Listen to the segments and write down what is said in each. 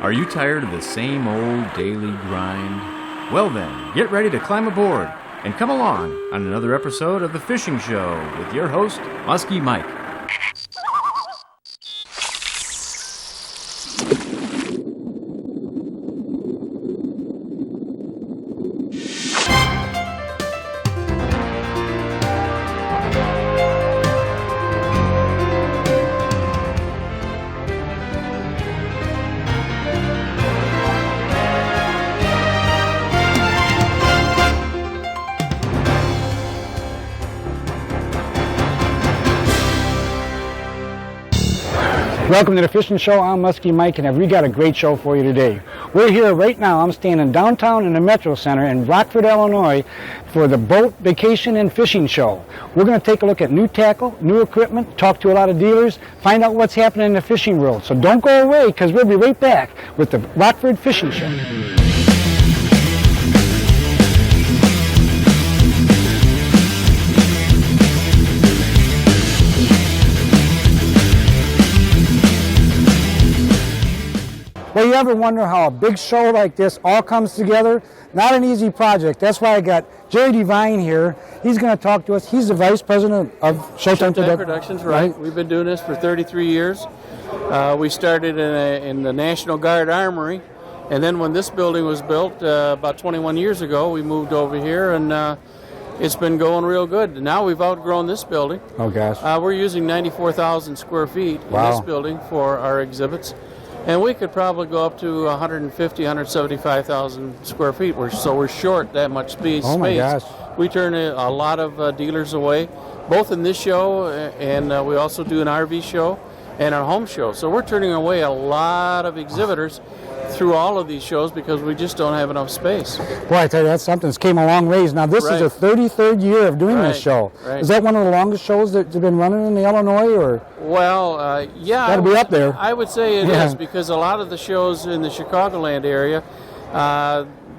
Are you tired of the same old daily grind? Well then, get ready to climb aboard and come along on another episode of The Fishing Show with your host, Muskie Mike. Welcome to the Fishing Show. I'm Muskie Mike, and we got a great show for you today. We're here right now. I'm standing downtown in the Metro Center in Rockford, Illinois for the Boat Vacation and Fishing Show. We're going to take a look at new tackle, new equipment, talk to a lot of dealers, find out what's happening in the fishing world. So don't go away, because we'll be right back with the Rockford Fishing Show. Well, you ever wonder how a big show like this all comes together? Not an easy project. That's why I got Jerry Devine here. He's going to talk to us. He's the vice president of Showtime Productions, right. We've been doing this for 33 years. We started in the National Guard Armory, and then when this building was built about 21 years ago, we moved over here, and it's been going real good. Now we've outgrown this building. Oh, gosh. We're using 94,000 square feet in this building for our exhibits. And we could probably go up to 150, 175,000 square feet. So we're short that much space. Oh my gosh. We turn a lot of dealers away, both in this show and we also do an RV show and our home show. So we're turning away a lot of exhibitors through all of these shows because we just don't have enough space. Boy, I tell you, that's something. It's came a long ways. Now, this is the 33rd year of doing this show. Right. Is that one of the longest shows that you've been running in Illinois? Or? Well, yeah. That'll be up there. I would say it is, because a lot of the shows in the Chicagoland area,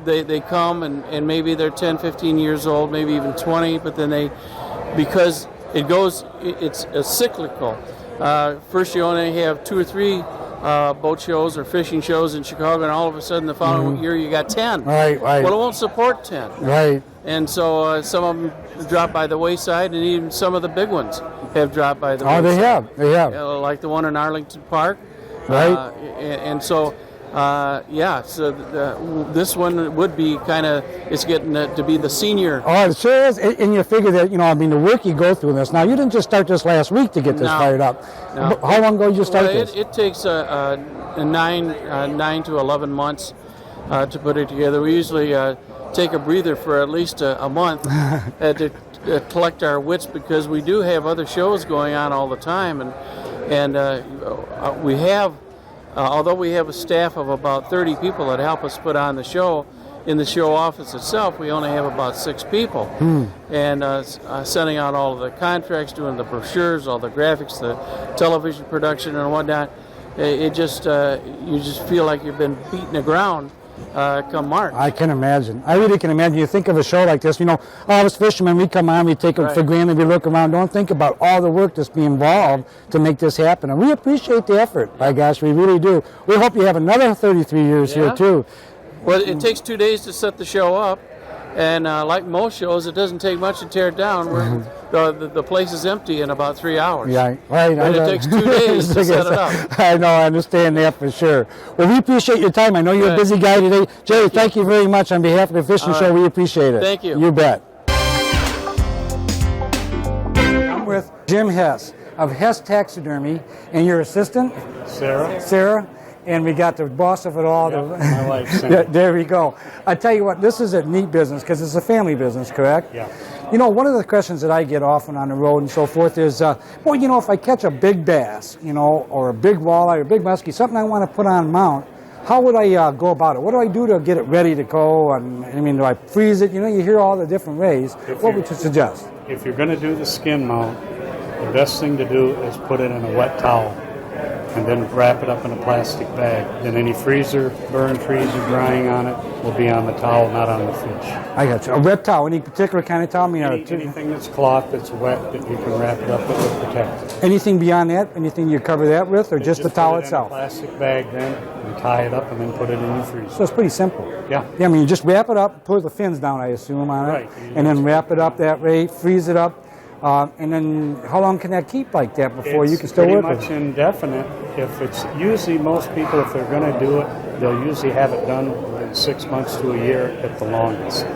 they come and maybe they're 10, 15 years old, maybe even 20, but then because it's a cyclical. First you only have 2 or 3 boat shows or fishing shows in Chicago, and all of a sudden the following year you got 10. Right. Well, it won't support 10. Right. And so some of them drop by the wayside, and even some of the big ones have dropped by the wayside. Oh, they have. Like the one in Arlington Park. Right. And so, this one would be it's getting to be the senior. Oh, it sure is. And you figure that, the work you go through this. Now, you didn't just start this last week to get this fired up. No. How long ago did you start this? It takes 9 to 11 months to put it together. We usually take a breather for at least a month to collect our wits, because we do have other shows going on all the time, and we have. Although we have a staff of about 30 people that help us put on the show, in the show office itself, we only have about 6 people. And sending out all of the contracts, doing the brochures, all the graphics, the television production and whatnot, you just feel like you've been beating the ground come March. I can imagine. I really can imagine. You think of a show like this, all us fishermen, we come on, we take it for granted, we look around, don't think about all the work that's being involved to make this happen. And we appreciate the effort. By gosh, we really do. We hope you have another 33 years here, too. Well, it takes 2 days to set the show up. And like most shows, it doesn't take much to tear it down. The place is empty in about 3 hours. Yeah, right. But it takes 2 days to set it up. I know, I understand that for sure. Well, we appreciate your time. I know you're a busy guy today. Jerry, thank you very much on behalf of the Fishing Show. We appreciate it. Thank you. You bet. I'm with Jim Hess of Hess Taxidermy, and your assistant? Sarah. And we got the boss of it all. My wife, Cindy. There we go. I tell you what, this is a neat business because it's a family business, correct? Yeah. One of the questions that I get often on the road and so forth is, if I catch a big bass, or a big walleye or a big muskie, something I want to put on mount, how would I go about it? What do I do to get it ready to go? Do I freeze it? You hear all the different ways. What would you suggest? If you're going to do the skin mount, the best thing to do is put it in a wet towel. and then wrap it up in a plastic bag. Then any freezer, drying on it will be on the towel, not on the fish. I got you. A wet towel, any particular kind of towel? I mean, Anything that's cloth that's wet that you can wrap it up with will protect it. anything beyond that? Anything you cover that with, or just the towel put it itself? in a plastic bag then, and tie it up, and then put it in your freezer. So it's pretty simple. Yeah. Yeah, I mean, you just wrap it up, put the fins down, I assume, on it, Right. and then wrap it up that way, freeze it up, and then how long can that keep like that before you can still work It's with pretty it? much indefinite. If it's usually most people, if they're going to do it, they'll usually have it done in 6 months to a year at the longest.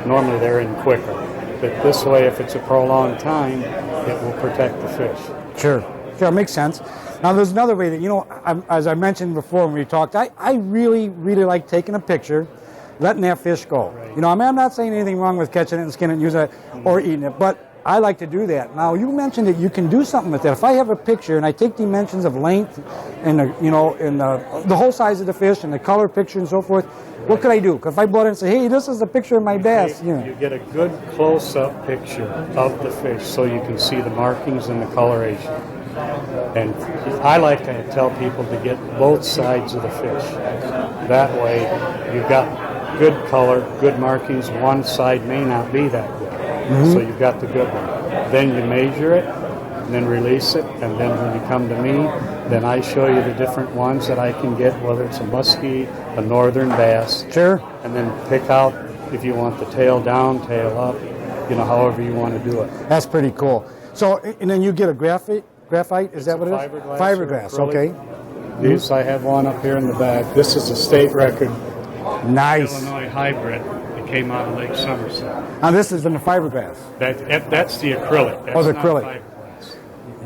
Normally they're in quicker, but this way, if it's a prolonged time, it will protect the fish. Sure, it makes sense. Now, there's another way that, as I mentioned before when we talked, I really, really like taking a picture, letting that fish go. Right. I'm not saying anything wrong with catching it and skinning it and using it or eating it, but I like to do that. Now, you mentioned that you can do something with that. If I have a picture and I take dimensions of length and the whole size of the fish and the color picture and so forth, what could I do? If I brought it and say, hey, this is a picture of my bass, You get a good close-up picture of the fish so you can see the markings and the coloration. And I like to tell people to get both sides of the fish. That way, you've got good color, good markings. One side may not be that good. So you've got the good one. Then you measure it, and then release it, and then when you come to me, then I show you the different ones that I can get, whether it's a muskie, a northern bass. Sure. And then pick out if you want the tail down, tail up, however you want to do it. That's pretty cool. So, and then you get a graphite, is that what it is? Fiberglass. Fiberglass, or okay. acrylic. These, I have one up here in the back. This is a state record Nice. Illinois hybrid. Came out of Lake Somerset. Now this is in the fiberglass. That's the acrylic. That's the not acrylic.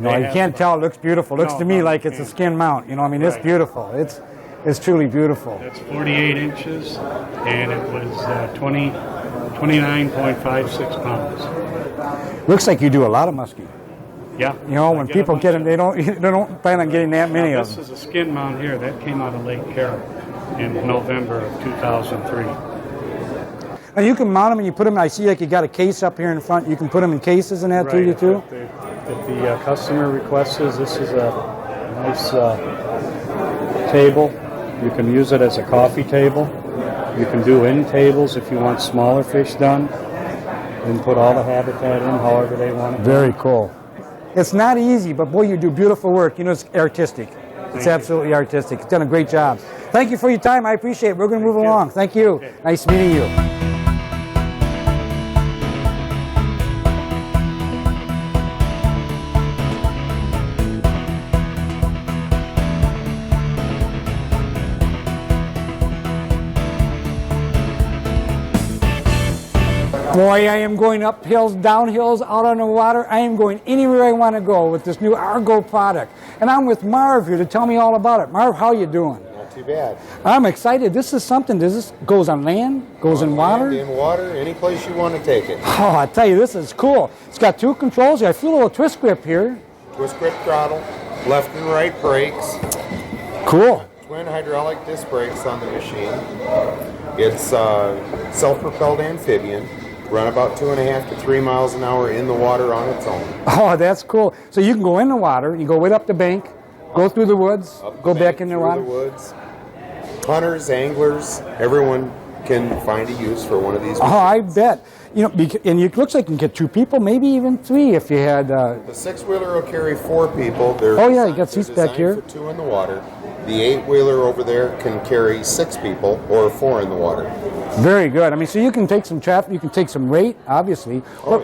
fiberglass. You can't tell. It looks beautiful. It looks to me No, like you it's a can't. skin mount. It's Right. beautiful. It's truly beautiful. That's 48 inches, and it was 29.56 pounds. Looks like you do a lot of muskie. Yeah. When people get them, they don't plan on getting that many of This them. is a skin mount here. That came out of Lake Carroll in November of 2003. And you can mount them and you put them. I see like you got a case up here in front. You can put them in cases and that too. You too. If the customer requests this is a nice table. You can use it as a coffee table. You can do end tables if you want smaller fish done. And put all the habitat in however they want it. Very cool. It's not easy, but boy, you do beautiful work. It's artistic. It's absolutely artistic. You've done a great job. Thank you for your time. I appreciate it. We're going to move along. Thank you. Okay. Nice meeting you. Boy, I am going up hills, down hills, out on the water. I am going anywhere I want to go with this new Argo product. And I'm with Marv here to tell me all about it. Marv, how you doing? Not too bad. I'm excited. This is something. This goes on land, goes in water? In water, any place you want to take it. Oh, I tell you, this is cool. It's got two controls. I feel a little twist grip here. Twist grip throttle, left and right brakes, Cool. twin hydraulic disc brakes on the machine. It's self-propelled amphibian. Run about 2.5 to 3 miles an hour in the water on its own. Oh, that's cool. So you can go in the water, you go way up the bank, go through the woods, Up the go bank, back in the through water. the woods. Hunters, anglers, everyone can find a use for one of these. Oh, I bet. And it looks like you can get 2 people, maybe even 3 if you had. The 6-wheeler will carry 4 people. They're Oh, yeah, you got they're seats back here. designed for 2 in the water. The 8-wheeler over there can carry 6 people or 4 in the water. Very good. I mean, so you can take some traffic, you can take some weight, obviously. Oh,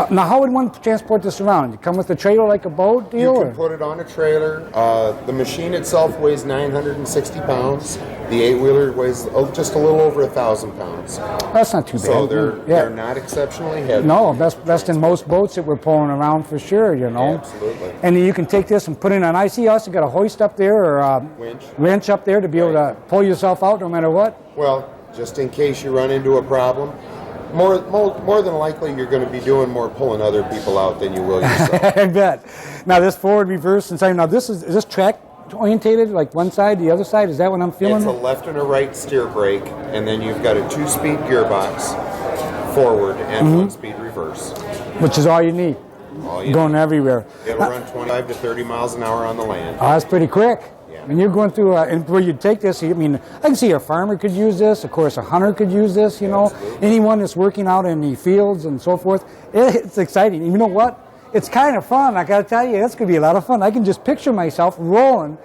Now, how would one transport this around? You come with a trailer like a boat You deal? can or? put it on a trailer. The machine itself weighs 960 pounds. The 8-wheeler weighs just a little over 1,000 pounds. That's not too bad. So they're Yeah. not exceptionally heavy. No, that's less than most boats that we're pulling around for sure, Absolutely. And then you can take this and put it on. I see also got a hoist up there or a winch up there to be able to pull yourself out no matter what. Well, just in case you run into a problem, more than likely you're going to be doing more pulling other people out than you will yourself. I bet. Now this forward, reverse, and side. Now is this track orientated, like one side, the other side? Is that what I'm feeling? It's a left and a right steer brake, and then you've got a 2-speed gearbox forward and 1-speed reverse. Which is all you need. going everywhere. It'll run 25 to 30 miles an hour on the land. Oh, that's pretty quick. Yeah. And you're going through, and where you take this, I mean, I can see a farmer could use this. Of course, a hunter could use this, you know. Anyone that's working out in the fields and so forth. It's exciting. And you know what? It's kind of fun. I got to tell you, it's going to be a lot of fun. I can just picture myself rolling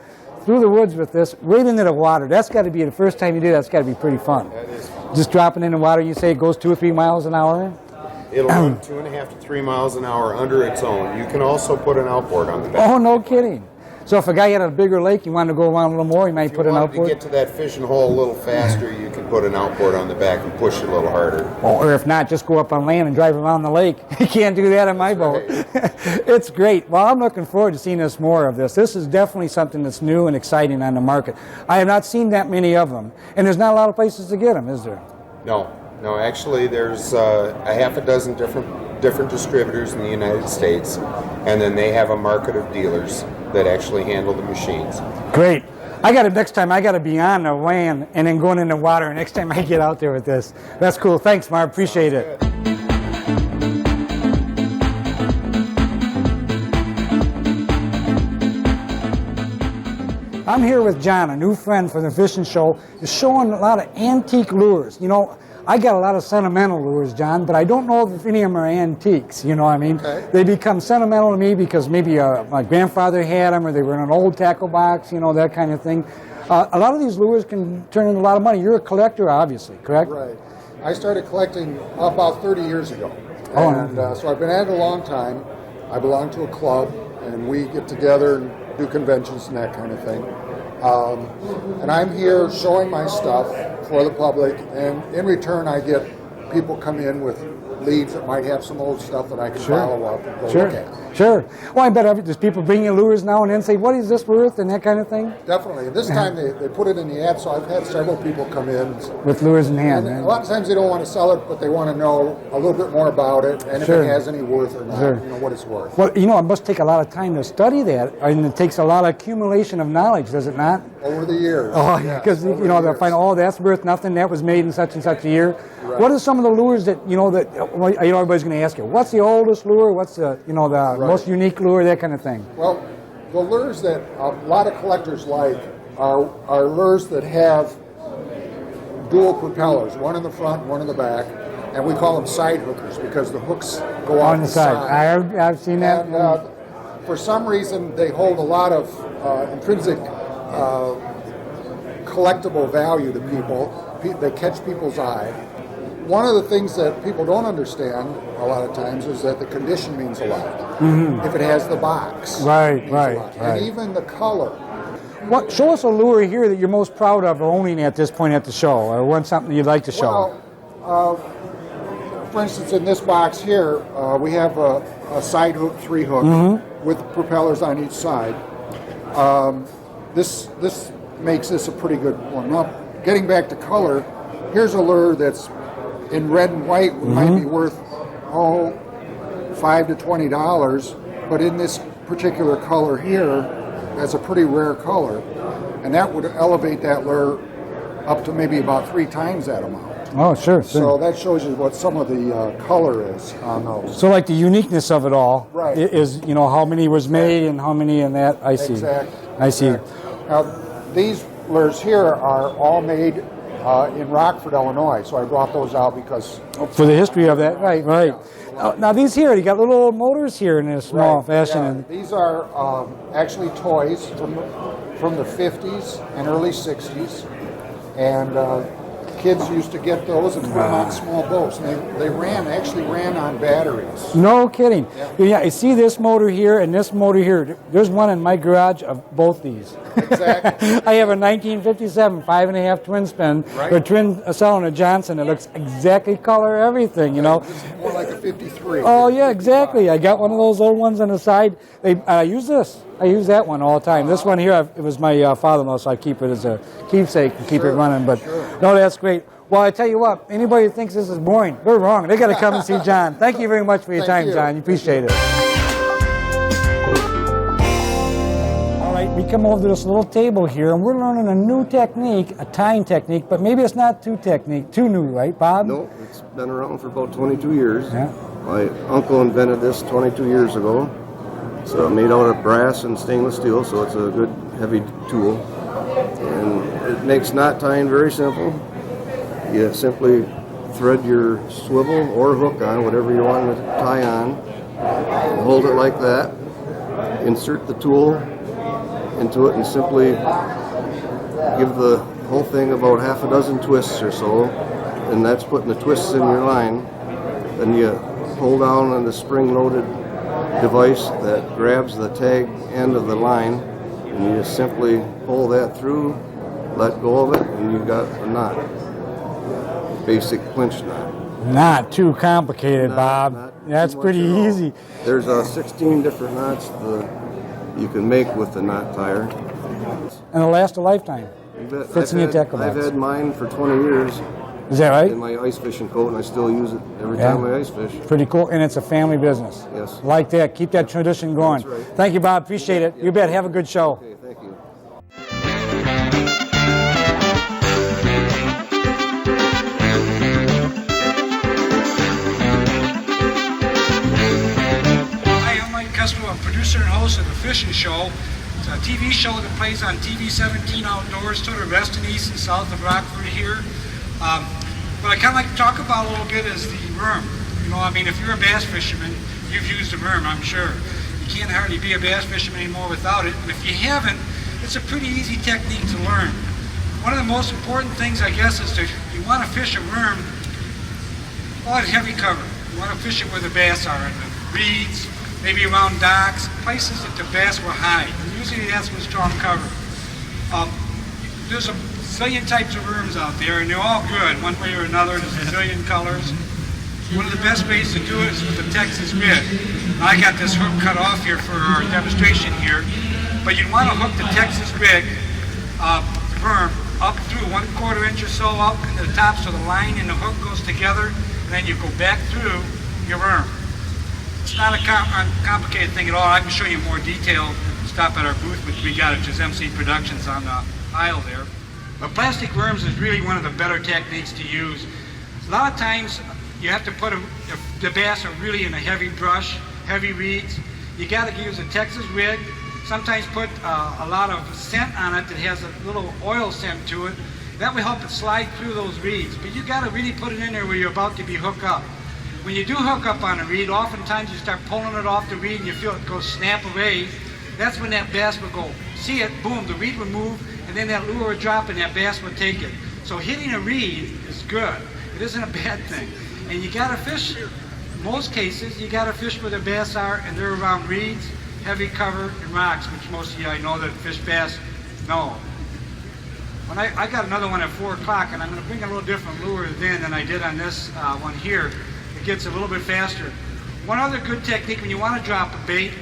through the woods with this right into the water. That's got to be the first time you do that. That's got to be pretty fun. That is fun. Just dropping in the water, you say it goes 2 or 3 miles an hour? It'll run 2.5 to 3 miles an hour under its own. You can also put an outboard on the back. Oh, no kidding. So if a guy had a bigger lake, you wanted to go around a little more, he might put an outboard? If you wanted to get to that fishing hole a little faster, you can put an outboard on the back and push it a little harder. Or if not, just go up on land and drive around the lake. You can't do that on my boat. It's great. Well, I'm looking forward to seeing us more of this. This is definitely something that's new and exciting on the market. I have not seen that many of them. And there's not a lot of places to get them, is there? No. Actually, there's a half a dozen different distributors in the United States, and then they have a market of dealers that actually handle the machines. Great. Next time I got to be on the land and then going in the water next time I get out there with this. That's cool. Thanks, Mark. Appreciate it. I'm here with John, a new friend from the fishing show. He's showing a lot of antique lures. You know, I got a lot of sentimental lures, John, but I don't know if any of them are antiques, you know what I mean? Okay. They become sentimental to me because maybe my grandfather had them or they were in an old tackle box, you know, that kind of thing. A lot of these lures can turn into a lot of money. You're a collector, obviously, correct? Right. I started collecting about 30 years ago. Oh, and so I've been at it a long time. I belong to a club, and we get together and do conventions and that kind of thing. And I'm here showing my stuff for the public, and in return I get people come in with leads that might have some old stuff that I can follow up and go look at. Sure. Well, I bet there's people bringing lures now and then say, what is this worth, and that kind of thing? Definitely. This time they put it in the ad, so I've had several people come in. With lures in hand. And a lot of times they don't want to sell it, but they want to know a little bit more about it, and if it has any worth or not, you know, what it's worth. Well, you know, it must take a lot of time to study that, and it takes a lot of accumulation of knowledge, does it not? Over the years. Oh, because, you know, they'll find, oh, that's worth nothing, that was made in such and such a year. Right. What are some of the lures that, you know, everybody's going to ask you, what's the oldest lure, what's the, you know, the most unique lure, that kind of thing? Well, the lures that a lot of collectors like are lures that have dual propellers, one in the front, one in the back, and we call them side hookers because the hooks go on the side. I've seen that. And for some reason, they hold a lot of intrinsic collectible value to people. They catch people's eye. One of the things that people don't understand a lot of times is that the condition means a lot. Mm-hmm. If it has the box, right. And even the color. Show us a lure here that you're most proud of owning at this point at the show, or something you'd like to show. Well, for instance, in this box here, we have a side hook, 3-hook, with propellers on each side. This makes this a pretty good one. Now, getting back to color, here's a lure that's in red and white, might be worth $5 to $20, but in this particular color here, that's a pretty rare color, and that would elevate that lure up to maybe about 3 times that amount. Oh, sure. So that shows you what some of the color is on those. So like the uniqueness of it all is, you know, how many was made and how many in that. I see. Exactly. I see. Now, these lures here are all made in Rockford, Illinois, so I brought those out because... For the history of that, right. Now these here, you got little motors here in this small fashion. Yeah. These are actually toys from the 50s and early 60s, and kids used to get those and put them on small boats. And they actually ran on batteries. No kidding. Yeah, I see this motor here and this motor here. There's one in my garage of both these. Exactly. I have a 1957 5.5 twin spin, or twin selling a Johnson. It looks exactly color everything, you know. This is more like a 53. Oh yeah, exactly. I got one of those old ones on the side. I use this. I use that one all the time. This one here, it was my father-in-law, so I keep it as a keepsake and keep it running. But no, that's great. Well, I tell you what, anybody who thinks this is boring, they're wrong. They got to come and see John. Thank you very much for your time, John. You appreciate it. All right, we come over to this little table here, and we're learning a new technique, a tying technique, but maybe it's not too new, right, Bob? No, it's been around for about 22 years. Yeah. My uncle invented this 22 years ago. It's made out of brass and stainless steel, so it's a good heavy tool. And it makes knot tying very simple. You simply thread your swivel or hook on, whatever you want to tie on, and hold it like that. Insert the tool into it and simply give the whole thing about half a dozen twists or so, and that's putting the twists in your line. Then you pull down on the spring-loaded device that grabs the tag end of the line, and you just simply pull that through, let go of it, and you've got a knot. Basic clinch knot. Not too complicated, Bob. That's pretty easy. There's 16 different knots you can make with the knot tire. And it'll last a lifetime. Fits in your tackle box. I've had mine for 20 years. Is that right? In my ice fishing coat, and I still use it every time I ice fish. Pretty cool, and it's a family business. Yes. Like that. Keep that tradition going. That's right. Thank you, Bob. Appreciate it. You bet. Have a good show. Okay, thank you. Hi, I'm Mike Kestrel. I'm producer and host of The Fishing Show. It's a TV show that plays on TV 17 Outdoors to the west and east and south of Rockford here. What I kind of like to talk about a little bit is the worm. You know, I mean, if you're a bass fisherman, you've used a worm, I'm sure. You can't hardly be a bass fisherman anymore without it. And if you haven't, it's a pretty easy technique to learn. One of the most important things, I guess, is you want to fish a worm on heavy cover. You want to fish it where the bass are, in the reeds, maybe around docks, places that the bass will hide. And usually that's with strong cover. There's a zillion types of worms out there, and they're all good, one way or another. There's a zillion colors. One of the best ways to do it is with the Texas rig. I got this hook cut off here for our demonstration here, but you want to hook the Texas rig worm up through 1/4 inch or so up into the top so the line and the hook goes together, and then you go back through your worm. It's not a complicated thing at all. I can show you more detail. Stop at our booth, which we got, which is MC Productions on the aisle there. But plastic worms is really one of the better techniques to use. A lot of times you have to put the bass are really in a heavy brush, heavy reeds. You got to use a Texas rig. Sometimes put a lot of scent on it that has a little oil scent to it. That will help it slide through those reeds. But you got to really put it in there where you're about to be hooked up. When you do hook up on a reed, oftentimes you start pulling it off the reed and you feel it go snap away. That's when that bass will go, see it, boom, the reed will move, and then that lure will drop and that bass will take it. So hitting a reed is good. It isn't a bad thing. And you gotta fish, in most cases, you gotta fish where the bass are, and they're around reeds, heavy cover, and rocks, which most of you I know that fish bass know. When I got another one at 4 o'clock, and I'm gonna bring a little different lure then than I did on this one here. It gets a little bit faster. One other good technique when you wanna drop a bait,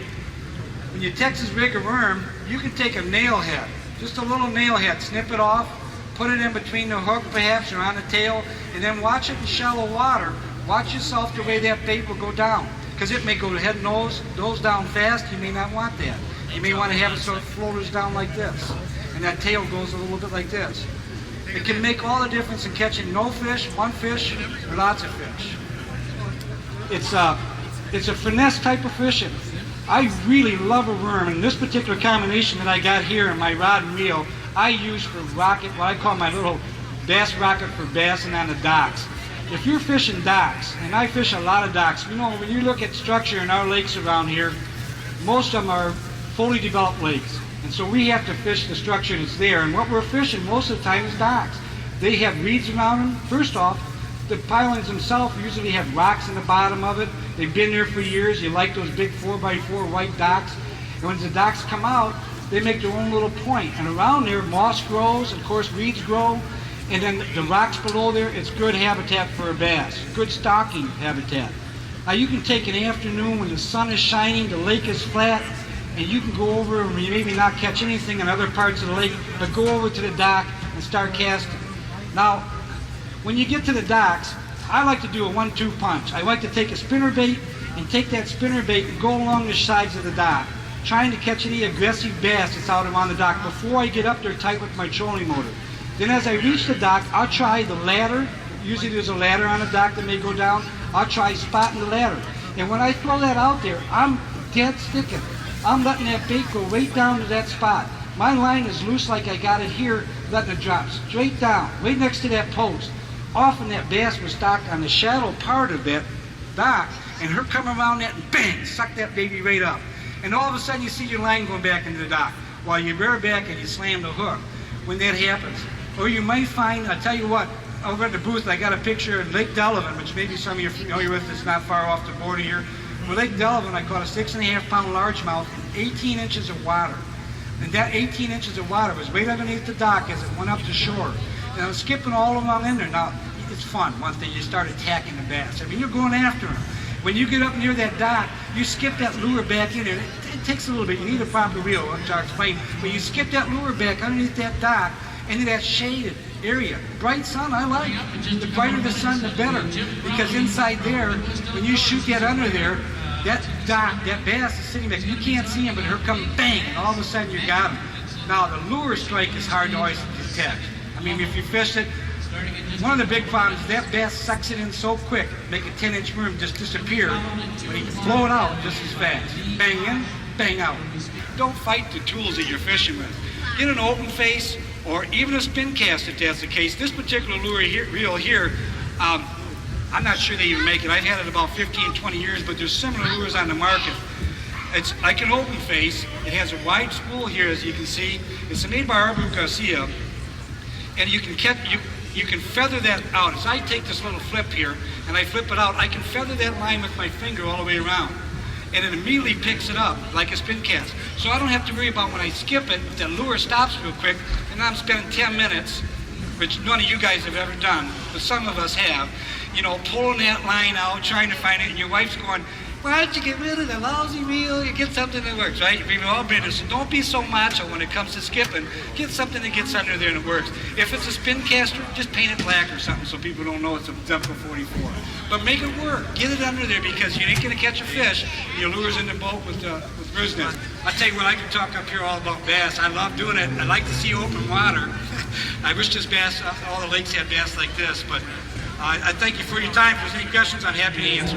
when you Texas rig a worm, you can take a nail head, just a little nail head, snip it off, put it in between the hook perhaps or on the tail, and then watch it in shallow water. Watch yourself the way that bait will go down, because it may go head and nose down fast. You may not want that. You may want to have it so it floaters down like this, and that tail goes a little bit like this. It can make all the difference in catching no fish, one fish, or lots of fish. It's a finesse type of fishing. I really love a worm, and this particular combination that I got here in my rod and reel, I use for rocket, what I call my little bass rocket for bassing on the docks. If you're fishing docks, and I fish a lot of docks, you know, when you look at structure in our lakes around here, most of them are fully developed lakes. And so we have to fish the structure that's there, and what we're fishing most of the time is docks. They have reeds around them. First off, the pilings themselves usually have rocks in the bottom of it. They've been there for years. You like those big 4x4 white docks. And when the docks come out, they make their own little point. And around there, moss grows, of course, reeds grow. And then the rocks below there, it's good habitat for a bass, good stocking habitat. Now you can take an afternoon when the sun is shining, the lake is flat, and you can go over and maybe not catch anything in other parts of the lake, but go over to the dock and start casting. Now, when you get to the docks, I like to do a 1-2 punch. I like to take a spinnerbait and take that spinnerbait and go along the sides of the dock, trying to catch any aggressive bass that's out on the dock before I get up there tight with my trolling motor. Then as I reach the dock, I'll try the ladder. Usually there's a ladder on the dock that may go down. I'll try spotting the ladder. And when I throw that out there, I'm dead sticking. I'm letting that bait go right down to that spot. My line is loose like I got it here, letting it drop straight down, right next to that post. Often that bass was docked on the shallow part of that dock, and her come around that and bang, suck that baby right up. And all of a sudden you see your line going back into the dock while you rear back and you slam the hook when that happens. Or you might find, I'll tell you what, over at the booth I got a picture of Lake Delavan, which maybe some of you are familiar with. It's not far off the border here. With Lake Delavan I caught a 6.5-pound largemouth in 18 inches of water. And that 18 inches of water was right underneath the dock as it went up to shore. And I was skipping all along in there. Now, it's fun once you start attacking the bass. I mean, you're going after them. When you get up near that dock, you skip that lure back in there. It takes a little bit. You need a proper reel, which I'll explain. But you skip that lure back underneath that dock into that shaded area. Bright sun, I like. The brighter the sun, the better. Because inside there, when you shoot that under there, that dock, that bass is sitting back. You can't see him, but her come bang, and all of a sudden you got him. Now, the lure strike is hard to always detect. I mean, if you fish it, one of the big problems is that bass sucks it in so quick, make a 10-inch worm just disappear, but he can blow it out just as fast. Bang in, bang out. Don't fight the tools that you're fishing with. Get an open face or even a spin cast if that's the case. This particular reel here, I'm not sure they even make it. I've had it about 15, 20 years, but there's similar lures on the market. It's like an open face. It has a wide spool here, as you can see. It's made by Arbu Garcia, and you can feather that out. As I take this little flip here and I flip it out, I can feather that line with my finger all the way around, and it immediately picks it up like a spin cast. So I don't have to worry about when I skip it, the lure stops real quick, and I'm spending 10 minutes, which none of you guys have ever done, but some of us have, you know, pulling that line out, trying to find it, and your wife's going, why don't you get rid of the lousy reel? You get something that works, right? We've all been there, so don't be so macho when it comes to skipping. Get something that gets under there and it works. If it's a spin caster, just paint it black or something so people don't know it's a Zepco 44. But make it work. Get it under there because you ain't going to catch a fish. Your lure's in the boat with Grisnet. I tell you what, I can talk up here all about bass. I love doing it. I like to see open water. I wish this bass, all the lakes had bass like this, but I thank you for your time. If there's any questions, I'm happy to answer.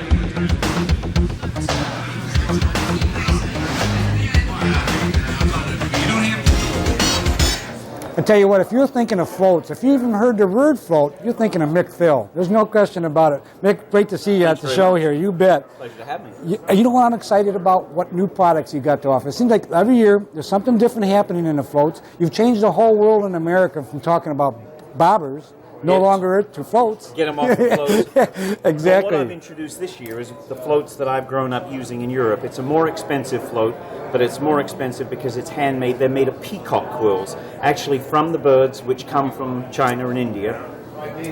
I tell you what, if you're thinking of floats, if you even heard the word float, you're thinking of Mick Phil. There's no question about it. Mick, great to see you at the show here. You bet. Pleasure to have me. You know what I'm excited about? What new products you got to offer. It seems like every year there's something different happening in the floats. You've changed the whole world in America from talking about bobbers no longer to floats. Get them off the floats. Exactly. Well, what I've introduced this year is the floats that I've grown up using in Europe. It's a more expensive float, but it's more expensive because it's handmade. They're made of peacock quills, actually from the birds which come from China and India.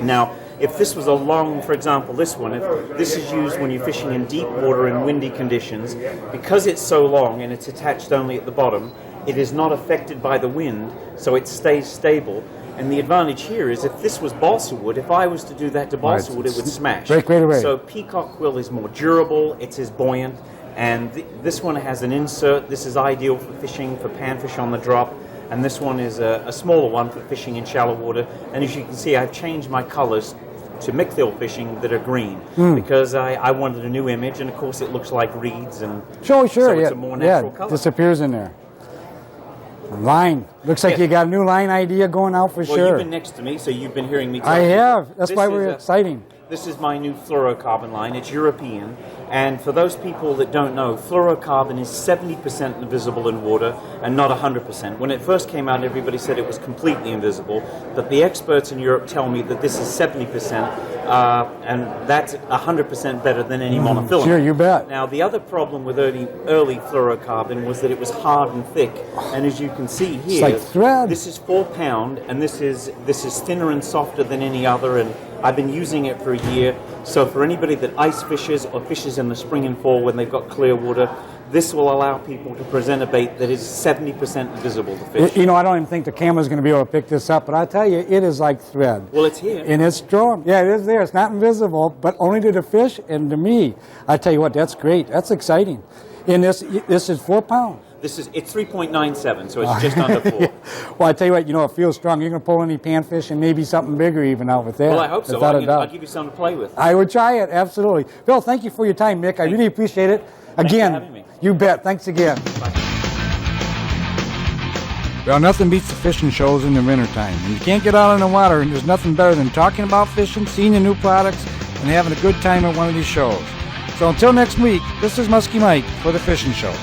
Now, if this was a long, for example, this one, if this is used when you're fishing in deep water and windy conditions, because it's so long and it's attached only at the bottom, it is not affected by the wind, so it stays stable. And the advantage here is if this was balsa wood, if I was to do that to balsa wood, it would smash. Break right away. So peacock quill is more durable, it's as buoyant, and this one has an insert. This is ideal for fishing, for panfish on the drop, and this one is a smaller one for fishing in shallow water. And as you can see, I've changed my colors to Mickfield fishing that are green because I wanted a new image, and of course it looks like reeds, and so it's a more natural color. Disappears in there. Line. Looks like you got a new line idea going out for sure. Well, you've been next to me, so you've been hearing me talk. I have. That's why we're exciting. This is my new fluorocarbon line. It's European. And for those people that don't know, fluorocarbon is 70% invisible in water and not 100%. When it first came out, everybody said it was completely invisible. But the experts in Europe tell me that this is 70%, and that's 100% better than any monofilament. Sure, you bet. Now, the other problem with early fluorocarbon was that it was hard and thick. And as you can see here, it's like thread. This is 4 pound, and this is thinner and softer than any other, and I've been using it for a year. So for anybody that ice fishes or fishes in the spring and fall when they've got clear water, this will allow people to present a bait that is 70% visible to fish. You know, I don't even think the camera's going to be able to pick this up, but I tell you, it is like thread. Well, it's here. And it's strong. Yeah, it is there. It's not invisible, but only to the fish and to me. I tell you what, that's great. That's exciting. And this is 4 pounds. It's 3.97, so it's just under 4. Well, I tell you what, it feels strong. You're going to pull any panfish and maybe something bigger even out with that. Well, I hope so. Without a doubt. I'll give you something to play with. I would try it, absolutely. Bill, thank you for your time, Mick. I really appreciate it. Again, for having me. You bet. Thanks again. Bye. Well, nothing beats the fishing shows in the wintertime. When you can't get out on the water, and there's nothing better than talking about fishing, seeing the new products, and having a good time at one of these shows. So until next week, this is Muskie Mike for the Fishing Show.